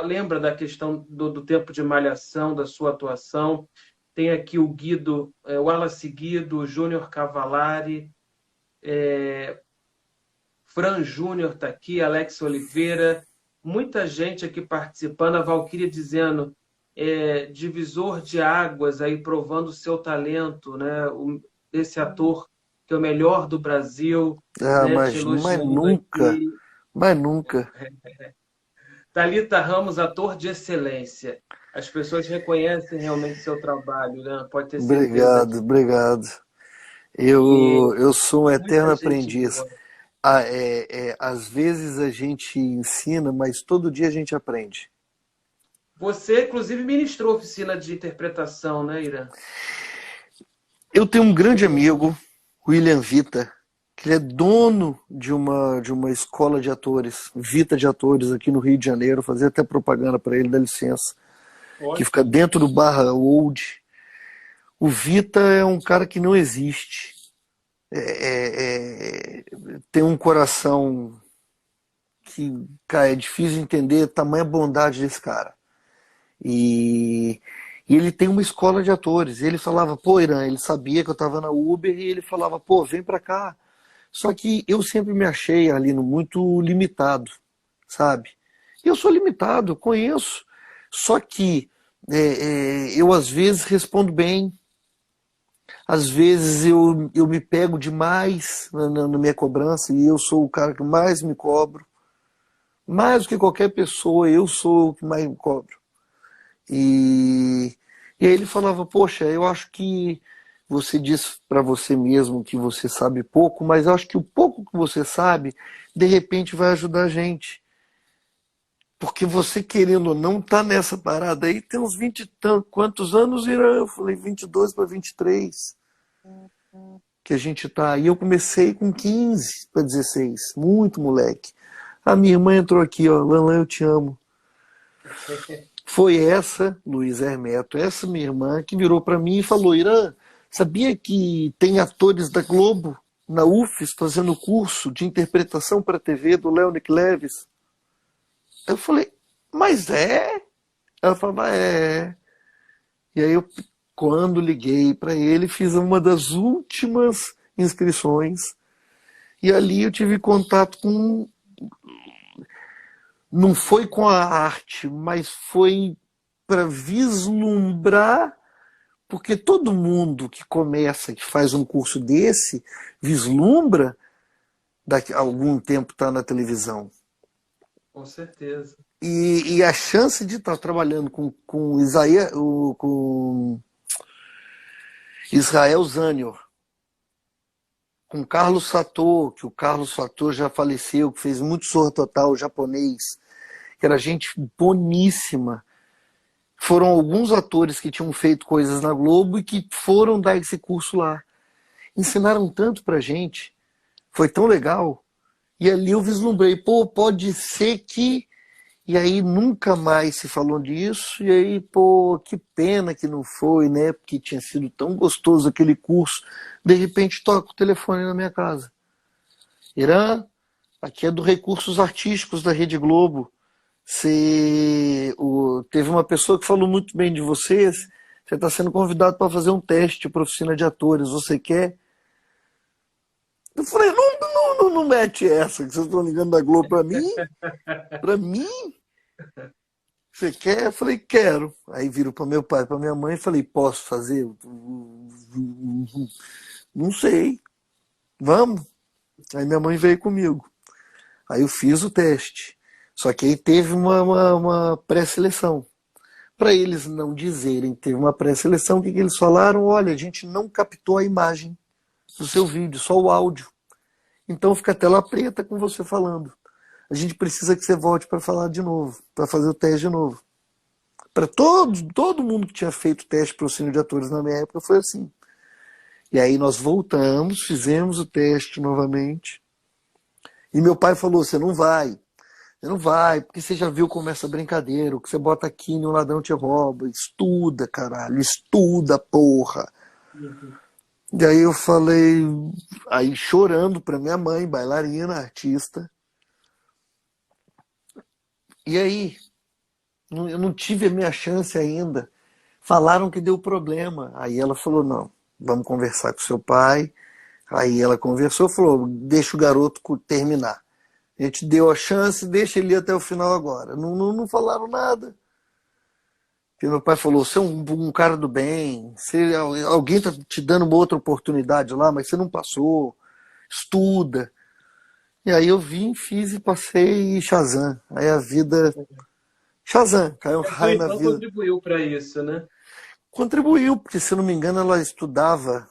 lembra da questão do tempo de malhação, da sua atuação. Tem aqui o Guido, o Wallace Guido, o Júnior Cavalari, Fran Júnior está aqui, Alex Oliveira, muita gente aqui participando, a Valquíria dizendo, divisor de águas aí provando o seu talento, né? Esse ator que é o melhor do Brasil, Ah, né? Te mas elogiando nunca, aqui. mas nunca. Thalita Ramos, ator de excelência. As pessoas reconhecem realmente seu trabalho, né? Pode ter certeza Obrigado, disso. obrigado. E Eu sou um eterno muita gente aprendiz. boa. Às vezes a gente ensina, mas todo dia a gente aprende. Você, inclusive, ministrou oficina de interpretação, né, Irã? Eu tenho um grande amigo, William Vita, que ele é dono de uma escola de atores, Vita de Atores, aqui no Rio de Janeiro. Fazer até propaganda para ele, dá licença. Que fica Ótimo. dentro do Barra Old. O Vita é um cara que não existe. Tem um coração que, cara, é difícil de entender a tamanha bondade desse cara. E, e ele tem uma escola de atores. E ele falava, pô, Irã, ele sabia que eu tava na Uber e ele falava, pô, vem pra cá. Só que eu sempre me achei ali no muito limitado, sabe? Eu sou limitado, conheço. Só que eu às vezes respondo bem, às vezes eu me pego demais na minha cobrança e eu sou o cara que mais me cobro. Mais do que qualquer pessoa, eu sou o que mais me cobro. E, e aí ele falava, poxa, eu acho que você diz para você mesmo que você sabe pouco, mas eu acho que o pouco que você sabe, de repente vai ajudar a gente. Porque você, querendo ou não, tá nessa parada aí, tem uns 20 e tantos. Quantos anos, Irã? Eu falei 22 para 23 que a gente tá aí. Eu comecei com 15 para 16, muito moleque. A minha irmã entrou aqui, ó, Lanlan, eu te amo. Foi essa, Luiz Hermeto, essa minha irmã, que virou para mim e falou: Irã, sabia que tem atores da Globo na UFES fazendo curso de interpretação para TV do Leonic Leves? Eu falei, mas é? Ela falava, é. E aí eu, quando liguei para ele, fiz uma das últimas inscrições. E ali eu tive contato com. Não foi com a arte, mas foi para vislumbrar, porque todo mundo que começa, que faz um curso desse, vislumbra daqui a algum tempo estar na televisão. Com certeza. E a chance de estar trabalhando com Israel Zanior, com Carlos Sator, que o Carlos Sator já faleceu, que fez muito Zorra Total, japonês, que era gente boníssima. Foram alguns atores que tinham feito coisas na Globo e que foram dar esse curso lá. Ensinaram tanto pra gente, foi tão legal. E ali eu vislumbrei, pô, pode ser que... E aí nunca mais se falou disso, e aí, pô, que pena que não foi, né? Porque tinha sido tão gostoso aquele curso. De repente toca o telefone na minha casa. Irã, aqui é do Recursos Artísticos da Rede Globo. Teve uma pessoa que falou muito bem de vocês. Você está sendo convidado para fazer um teste para oficina de atores. Você quer? Eu falei, não mete essa, que vocês estão ligando da Globo para mim? Para mim? Você quer? Eu falei, quero. Aí viro para meu pai, para minha mãe e falei, posso fazer? Não sei. Vamos? Aí minha mãe veio comigo. Aí eu fiz o teste. Só que aí teve uma pré-seleção. Para eles não dizerem que teve uma pré-seleção, o que eles falaram? Olha, a gente não captou a imagem do seu vídeo, só o áudio. Então fica a tela preta com você falando. A gente precisa que você volte para falar de novo, para fazer o teste de novo. Para todo mundo que tinha feito teste para o Cine de Atores na minha época foi assim. E aí nós voltamos, fizemos o teste novamente. E meu pai falou, você não vai, porque você já viu como é essa brincadeira, o que você bota aqui e um ladrão te rouba. Estuda, caralho, estuda, porra. Uhum. E aí eu falei, aí chorando para minha mãe, bailarina, artista. E aí, eu não tive a minha chance ainda. Falaram que deu problema. Aí ela falou, não, vamos conversar com seu pai. Aí ela conversou, falou, deixa o garoto terminar. A gente deu a chance, deixa ele ir até o final agora. Não falaram nada. Porque meu pai falou, você é um cara do bem, alguém está te dando uma outra oportunidade lá, mas você não passou, estuda. E aí eu vim, fiz e passei Shazam. Aí a vida... Shazam, caiu um A sua raio na irmã vida. contribuiu para isso, né? Contribuiu, porque se eu não me engano ela estudava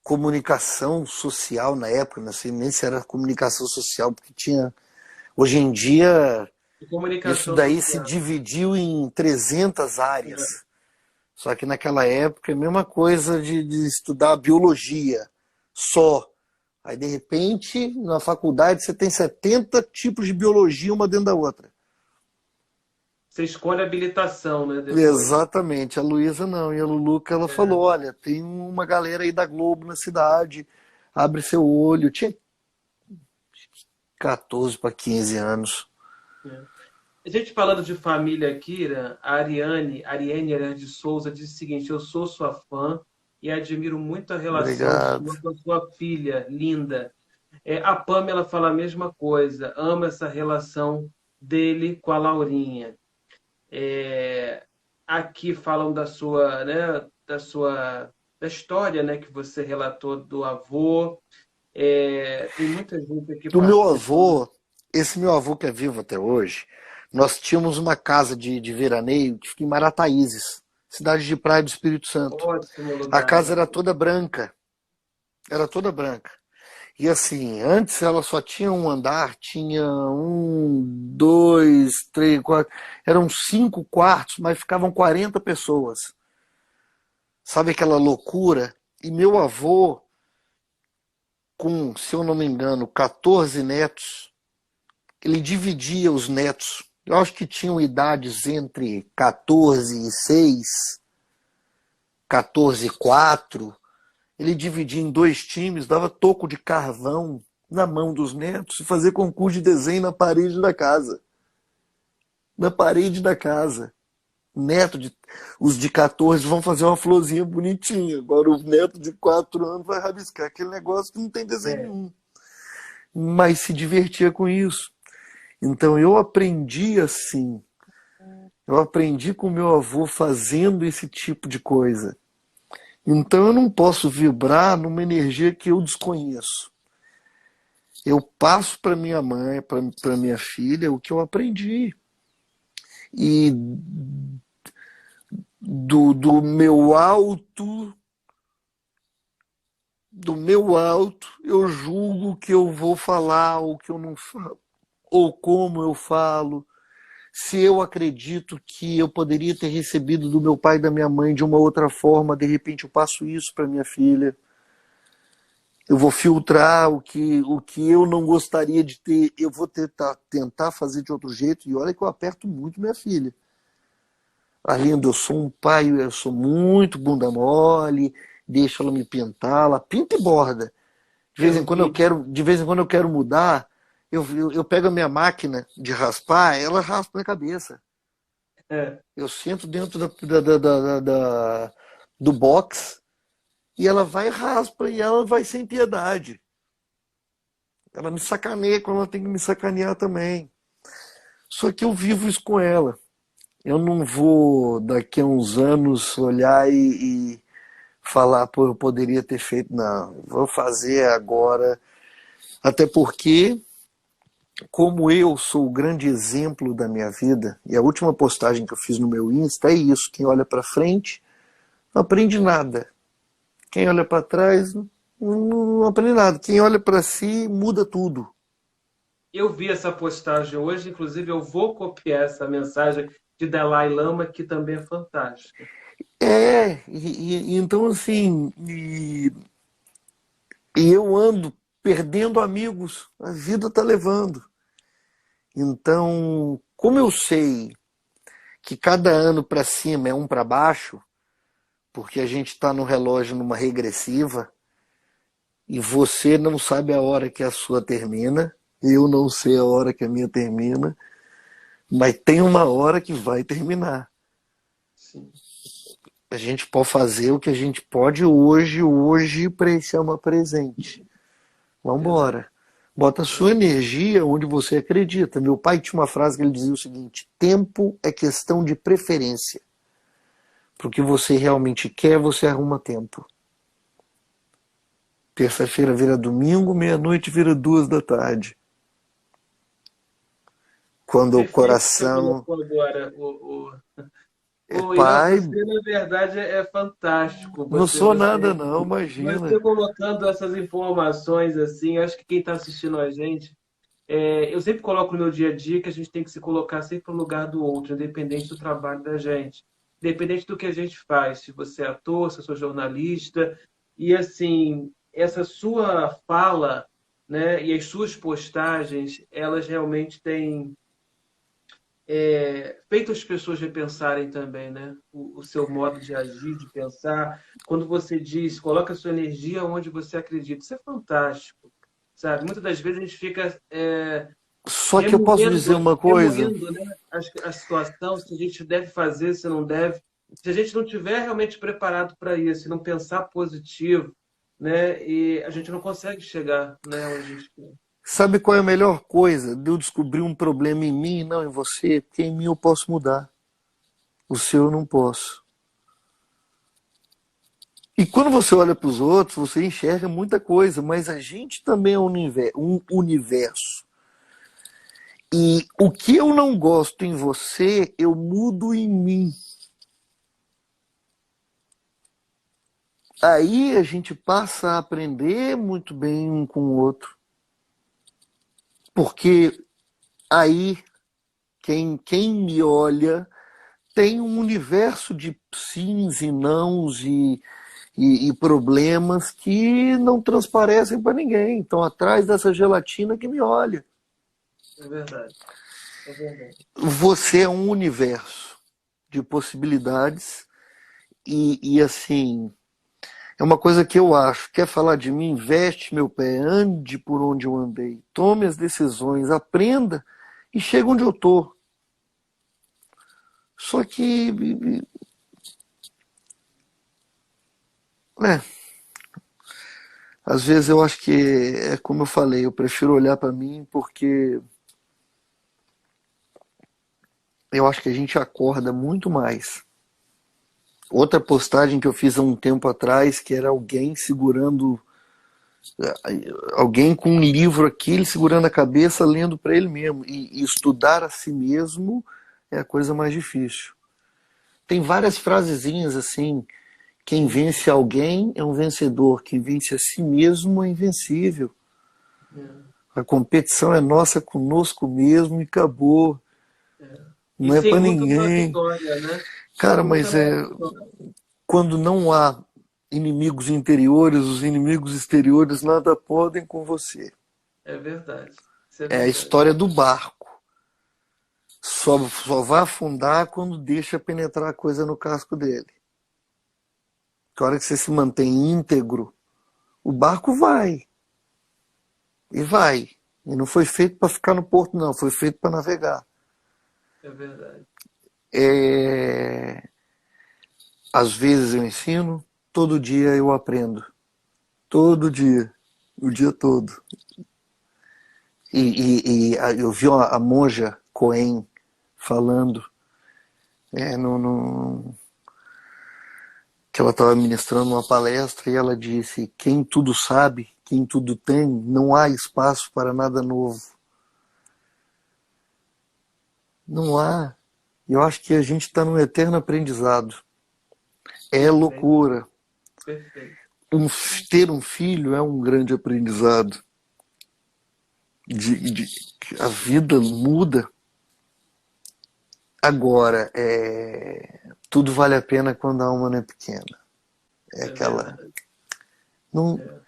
comunicação social na época, não sei nem se era comunicação social, porque tinha... Hoje em dia, De isso comunicação daí se social. dividiu em 300 áreas. Só que naquela época é a mesma coisa de estudar biologia só. Aí, de repente, na faculdade você tem 70 tipos de biologia uma dentro da outra. Você escolhe a habilitação, né, depois. Exatamente, a Luísa não. E a Luluca, ela falou, É. olha, tem uma galera aí da Globo na cidade, abre seu olho. Tinha 14 para 15 anos. É. A gente falando de família, Kira, a Ariane Herrera de Souza disse o seguinte: eu sou sua fã e admiro muito a relação Obrigado. sua com a sua filha, linda. A Pamela fala a mesma coisa, ama essa relação dele com a Laurinha. É, aqui falam da sua, né, da história, né, que você relatou do avô. Tem muita gente aqui Do meu participando. avô, esse meu avô que é vivo até hoje, nós tínhamos uma casa de veraneio que fica em Marataízes. cidade de Praia do Espírito Santo. Ótimo A lugar, casa né? era toda branca, era toda branca. E assim, antes ela só tinha um andar, tinha um, dois, três, quatro, eram 5 quartos, mas ficavam 40 pessoas. Sabe aquela loucura? E meu avô, com, se eu não me engano, 14 netos, ele dividia os netos. Eu acho que tinham idades entre 14 e 6, 14 e 4. Ele dividia em 2 times, dava toco de carvão na mão dos netos e fazia concurso de desenho na parede da casa. Na parede da casa. Neto de, os de 14 vão fazer uma florzinha bonitinha. Agora o neto de 4 anos vai rabiscar aquele negócio que não tem desenho É, nenhum. Mas se divertia com isso. Então eu aprendi assim. Eu aprendi com meu avô fazendo esse tipo de coisa. Então eu não posso vibrar numa energia que eu desconheço. Eu passo para minha mãe, para minha filha, o que eu aprendi. E do meu alto, eu julgo o que eu vou falar, o que eu não falo, ou como eu falo. Se eu acredito que eu poderia ter recebido do meu pai e da minha mãe de uma outra forma, de repente eu passo isso para minha filha. Eu vou filtrar o que eu não gostaria de ter, eu vou tentar fazer de outro jeito. E olha que eu aperto muito minha filha. Arlindo, eu sou um pai, eu sou muito bunda mole, deixa ela me pintar, ela pinta e borda. De vez eu em quando eu vi. quero, de vez em quando eu quero mudar, eu pego a minha máquina de raspar, ela raspa na cabeça. É, Eu sento dentro do box e ela vai e raspa e ela vai sem piedade. Ela me sacaneia quando ela tem que me sacanear também. Só que eu vivo isso com ela. Eu não vou daqui a uns anos olhar e falar, pô, eu poderia ter feito. Não, vou fazer agora. Até porque, como eu sou o grande exemplo da minha vida, e a última postagem que eu fiz no meu Insta é isso: quem olha para frente não aprende nada. Quem olha para trás não aprende nada. Quem olha para si muda tudo. eu vi essa postagem hoje, inclusive eu vou copiar essa mensagem de Dalai Lama, que também é fantástica. Então assim, e eu ando perdendo amigos, a vida tá levando. Então, como eu sei que cada ano para cima é um para baixo, porque a gente está no relógio numa regressiva e você não sabe a hora que a sua termina, eu não sei a hora que a minha termina, mas tem uma hora que vai terminar. Sim. A gente pode fazer o que a gente pode hoje para chama presente. Vamos Exato. embora. Bota a sua energia onde você acredita. Meu pai tinha uma frase que ele dizia o seguinte: tempo é questão de preferência. Para o que você realmente quer, você arruma tempo. Terça-feira vira domingo, meia-noite vira 2 da tarde. Quando o Perfeito que você coração colocou agora. é Irã, pai, você na verdade é fantástico. não Você, sou você, nada não, você imagina. colocando essas informações assim, acho que quem está assistindo a gente, eu sempre coloco no meu dia a dia que a gente tem que se colocar sempre no lugar do outro, independente do trabalho da gente, independente do que a gente faz. Se você é ator, se eu sou jornalista, e assim, essa sua fala, né, e as suas postagens, elas realmente têm feito as pessoas repensarem também, né? O seu modo de agir, de pensar. Quando você diz, coloca a sua energia onde você acredita, isso é fantástico, sabe? Muitas das vezes a gente fica Só que eu posso remoendo, dizer uma coisa. remoendo, né, a situação, se a gente deve fazer, se não deve. Se a gente não tiver realmente preparado para isso, e não pensar positivo, né, e a gente não consegue chegar, né, onde a gente quer. Sabe qual é a melhor coisa de eu descobrir um problema em mim e não em você? Porque em mim eu posso mudar. O seu eu não posso. E quando você olha para os outros, você enxerga muita coisa, mas a gente também é um universo. E o que eu não gosto em você, eu mudo em mim. aí a gente passa a aprender muito bem um com o outro. Porque aí quem me olha tem um universo de sims e nãos e problemas que não transparecem para ninguém. Então, atrás dessa gelatina que me olha. É verdade. É verdade. Você é um universo de possibilidades e assim, é uma coisa que eu acho. Quer falar de mim? Veste meu pé, ande por onde eu andei, tome as decisões, aprenda e chega onde eu tô. Só que, né, às vezes eu acho que é como eu falei, eu prefiro olhar para mim porque eu acho que a gente acorda muito mais. Outra postagem que eu fiz há um tempo atrás, que era alguém segurando, alguém com um livro aqui, ele segurando a cabeça, lendo para ele mesmo. E estudar a si mesmo é a coisa mais difícil. Tem várias frasezinhas assim: quem vence alguém é um vencedor, quem vence a si mesmo é invencível. É. A competição é nossa conosco mesmo e acabou. E Não é sem para luta não há ninguém. vitória, né? Sem Cara, luta mas não há é vitória. quando não há inimigos interiores, os inimigos exteriores nada podem com você. É verdade. Isso é É a verdade. história do barco. Só vai afundar quando deixa penetrar a coisa no casco dele. Que a hora que você se mantém íntegro, o barco vai. E vai. E não foi feito para ficar no porto, não. Foi feito para navegar. É verdade. É... Às vezes eu ensino, todo dia eu aprendo. Todo dia. O dia todo. Eu vi a monja Coen falando no, que ela estava ministrando uma palestra e ela disse: quem tudo sabe, quem tudo tem, não há espaço para nada novo. Não há. Eu acho que a gente está num eterno aprendizado. É Perfeito. loucura. Perfeito. Um, ter um filho é um grande aprendizado. De, a vida muda. Agora, tudo vale a pena quando a alma não é pequena. É É aquela. verdade. Não, É.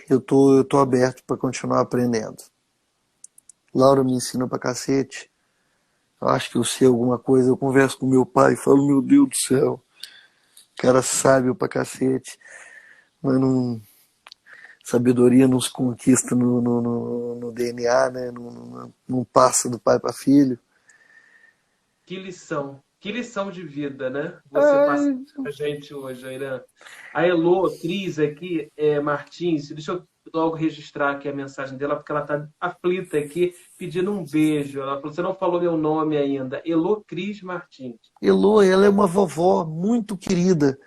eu tô aberto para continuar aprendendo. Laura me ensina pra cacete. Eu acho que eu sei alguma coisa. Eu converso com meu pai e falo: meu Deus do céu, o cara sábio pra cacete. Mas não, sabedoria não se conquista no DNA, né? Não passa do pai para filho. Que lição. Que lição de vida, né? Você passa Ai, pra gente hoje, Airan. A Elô, Cris aqui, Martins, deixa eu logo registrar aqui a mensagem dela, porque ela está aflita aqui, pedindo um beijo. Ela falou: você não falou meu nome ainda. Elô Cris Martins. Elô, ela é uma vovó muito querida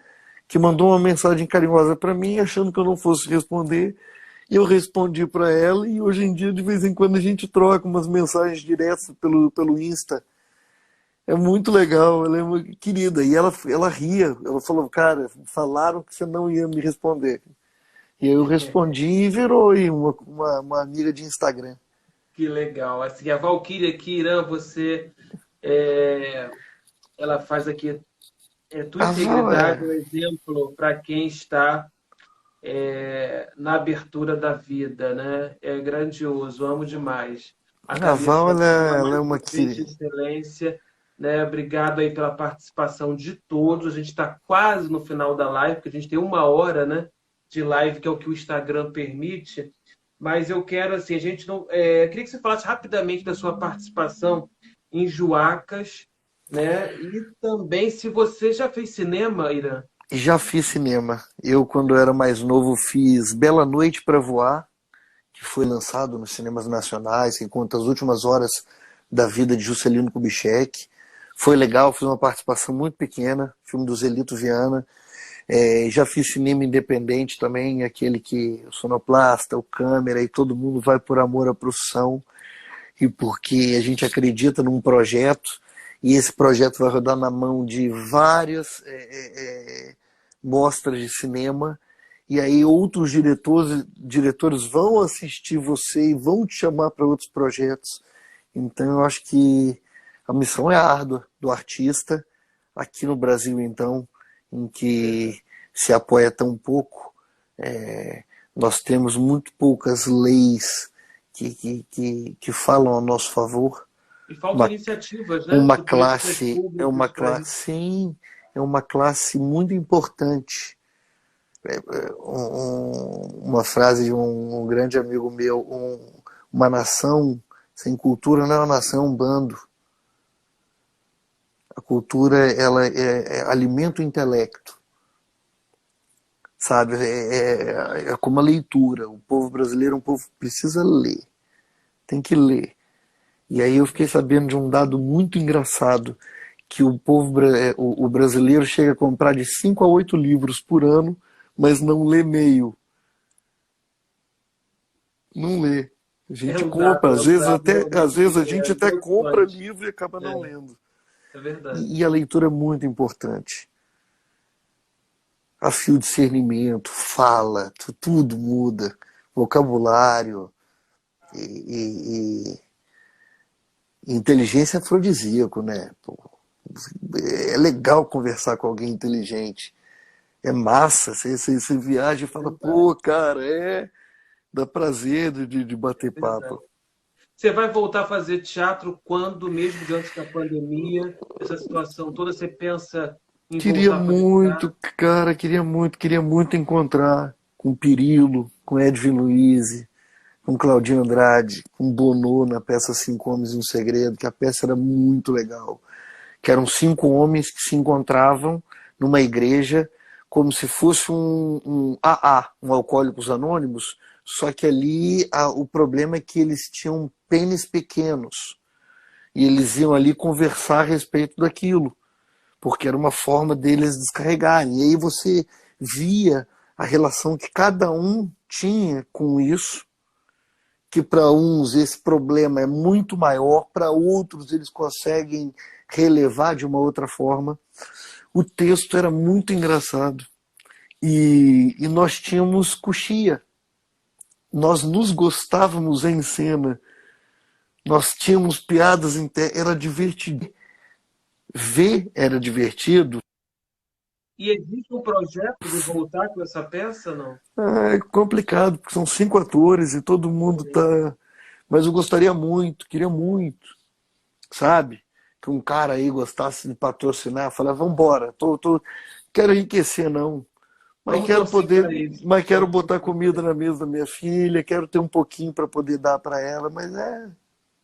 que mandou uma mensagem carinhosa para mim, achando que eu não fosse responder. E eu respondi para ela e hoje em dia, de vez em quando, a gente troca umas mensagens diretas pelo Insta. É muito legal, ela é uma querida. E ela ria, ela falou: cara, falaram que você não ia me responder. E aí eu respondi e virou aí uma amiga de Instagram. Que legal. Assim, a Valquíria aqui, Irã, você, é, ela faz aqui, tua A Val integridade é um exemplo para quem está na abertura da vida, né? É grandioso, amo demais. A a Val cabeça dela, ela é mais uma uma vez, de querida. excelência, né? Obrigado aí pela participação de todos. A gente está quase no final da live, porque a gente tem 1 hora, né, de live, que é o que o Instagram permite. Mas eu quero, assim, a gente não. Queria que você falasse rapidamente da sua participação em Juacas, né? E também se você já fez cinema, Irã. Já fiz cinema. Eu, quando era mais novo, fiz Bela Noite para Voar, que foi lançado nos cinemas nacionais, que conta as últimas horas da vida de Juscelino Kubitschek. Foi legal, fiz uma participação muito pequena, filme do Zelito Viana. Já fiz cinema independente também, aquele que o sonoplasta, o câmera e todo mundo vai por amor à profissão e porque a gente acredita num projeto e esse projeto vai rodar na mão de várias mostras de cinema, e aí outros diretores vão assistir você e vão te chamar para outros projetos. Então eu acho que a missão é árdua do artista, aqui no Brasil então, em que se apoia tão pouco. Nós temos muito poucas leis que falam a nosso favor. E faltam iniciativas, né, Uma de políticas classe, públicas para isso. sim, é uma classe muito importante. Uma frase de um grande amigo meu: uma nação sem cultura não é uma nação, é um bando. A cultura, ela alimenta o intelecto, sabe? É como a leitura. O povo brasileiro é um povo que precisa ler, tem que ler. E aí eu fiquei sabendo de um dado muito engraçado, que o brasileiro chega a comprar de 5 a 8 livros por ano, mas não lê meio. Não lê. A gente compra, às vezes a gente até compra livro e acaba não lendo. É verdade. E a leitura é muito importante. Afia o discernimento, fala, tudo muda. Vocabulário e inteligência é afrodisíaco, né? Pô, é legal conversar com alguém inteligente. É massa. Você viaja e fala, pô, cara, dá prazer de bater papo. Você vai voltar a fazer teatro quando, mesmo diante da pandemia, essa situação toda, você pensa em Queria voltar a fazer muito, teatro? cara, queria muito encontrar com Pirillo, com Edwin Luiz, com Claudinho Andrade, com Bonô na peça Cinco Homens e um Segredo, que a peça era muito legal. Que eram 5 homens que se encontravam numa igreja como se fosse um AA, um Alcoólicos Anônimos, só que ali o problema é que eles tinham pênis pequenos e eles iam ali conversar a respeito daquilo, porque era uma forma deles descarregarem. E aí você via a relação que cada um tinha com isso, que para uns esse problema é muito maior, para outros eles conseguem relevar de uma outra forma. O texto era muito engraçado. E nós tínhamos coxia. Nós nos gostávamos em cena. Nós tínhamos piadas internas. Era divertido. Ver era divertido. E existe um projeto de voltar com essa peça, não? É complicado, porque são 5 atores e todo mundo tá. Mas eu gostaria muito, queria muito, sabe? Que um cara aí gostasse de patrocinar, falar, vambora, quero enriquecer não, mas quero botar comida na mesa da minha filha, quero ter um pouquinho para poder dar para ela, mas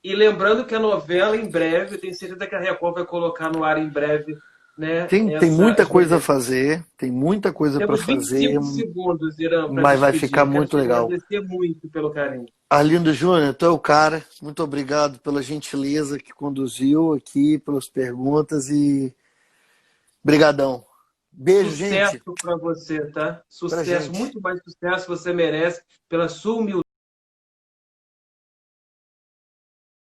E lembrando que a novela em breve, eu tenho certeza que a Record vai colocar no ar em breve, né? Tem muita coisa a fazer, tem muita coisa para Temos fazer, 25 segundos, Irã, para mas vai despedir. ficar Quero muito te legal. agradecer muito pelo carinho. Arlindo Júnior, tu é o cara. Muito obrigado pela gentileza que conduziu aqui, pelas perguntas e brigadão. Beijo, gente. Sucesso para você, tá? Pra Sucesso, gente. muito mais sucesso você merece pela sua humildade.